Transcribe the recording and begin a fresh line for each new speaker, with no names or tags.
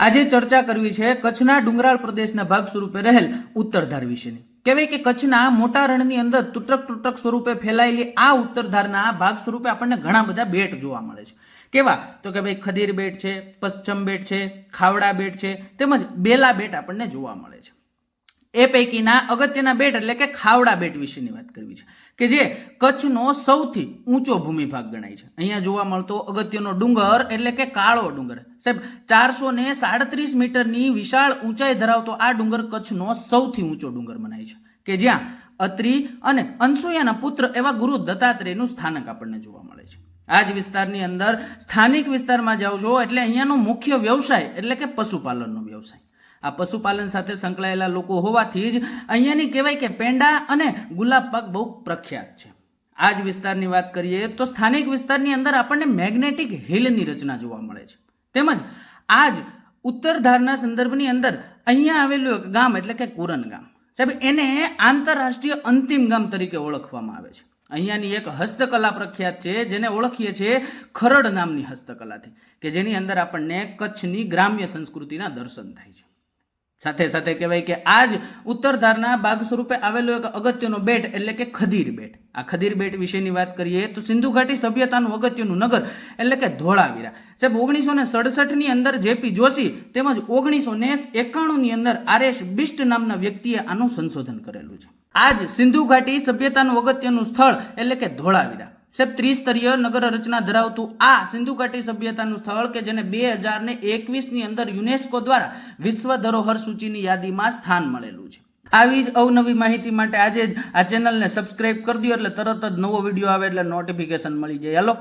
આજે ચર્ચા કરવી છે કચ્છના ડુંગરાળ પ્રદેશના ભાગ સ્વરૂપે રહેલ ઉત્તરધાર વિશેની। કહેવાય કે કચ્છના મોટા રણની અંદર તૂટક સ્વરૂપે ફેલાયેલી આ ઉત્તરધારના ભાગ સ્વરૂપે આપણને ઘણા બધા બેટ જોવા મળે છે। કેવા તો કે ભાઈ ખદીર બેટ છે, પશ્ચિમ બેટ છે, ખાવડા બેટ છે, તેમજ બેલા બેટ આપણને જોવા મળે છે। એ પૈકીના અગત્યના બેટ એટલે કે ખાવડા બેટ વિશેની વાત કરવી છે કે જે કચ્છનો સૌથી ઊંચો ભૂમિભાગ ગણાય છે। અહીંયા જોવા મળતો અગત્યનો ડુંગર એટલે કે કાળો ડુંગર સાહેબ 437 મીટરની વિશાળ ઊંચાઈ ધરાવતો આ ડુંગર કચ્છનો સૌથી ઊંચો ડુંગર મનાય છે કે જ્યાં અત્રી અને અનસુયાના પુત્ર એવા ગુરુ દત્તાત્રેયનું સ્થાનક આપણને જોવા મળે છે। આ જ વિસ્તારની અંદર સ્થાનિક વિસ્તારમાં જાઓ છો એટલે અહીંયાનો મુખ્ય વ્યવસાય એટલે કે પશુપાલનનો વ્યવસાય। આ પશુપાલન સાથે સંકળાયેલા લોકો હોવાથી જ અહીંયાની કહેવાય કે પેંડા અને ગુલાબ પાક બહુ પ્રખ્યાત છે। આ જ વિસ્તારની વાત કરીએ તો સ્થાનિક વિસ્તારની અંદર આપણને મેગ્નેટિક હિલની રચના જોવા મળે છે। તેમજ આ જ ઉત્તરધારના સંદર્ભની અંદર અહીંયા આવેલું એક ગામ એટલે કે કુરન ગામ સાહેબ એને આંતરરાષ્ટ્રીય અંતિમ ગામ તરીકે ઓળખવામાં આવે છે। અહીંયાની એક હસ્તકલા પ્રખ્યાત છે જેને ઓળખીએ છીએ ખરડ નામની હસ્તકલાથી કે જેની અંદર આપણને કચ્છની ગ્રામ્ય સંસ્કૃતિના દર્શન થાય છે। સાથે સાથે કહેવાય કે આ જ ઉત્તરધારના ભાગ સ્વરૂપે આવેલો એક અગત્યનો બેટ એટલે કે ખદીર બેટ। આ ખદીર બેટ વિશેની વાત કરીએ તો સિંધુ ઘાટી સભ્યતાનું અગત્યનું નગર એટલે કે ધોળાવીરા સાહેબ 1967ની અંદર જેપી જોશી તેમજ 1991ની અંદર આરએસ બિસ્ટ નામના વ્યક્તિએ આનું સંશોધન કરેલું છે। આ જ સિંધુ ઘાટી સભ્યતાનું અગત્યનું સ્થળ એટલે કે ધોળાવીરા સાહેબ ત્રિસ્તરીય નગર રચના ધરાવતું આ સિંધુ ઘાટી સભ્યતાનું સ્થળ કે જેને 2021ની અંદર યુનેસ્કો દ્વારા વિશ્વ ધરોહર સૂચિની યાદીમાં સ્થાન મળેલું છે। આવી જ અવનવી માહિતી માટે આજે જ આ ચેનલને સબસ્ક્રાઇબ કરી દો એટલે તરત જ નવો વિડીયો આવે એટલે નોટિફિકેશન મળી જાય। હાલો।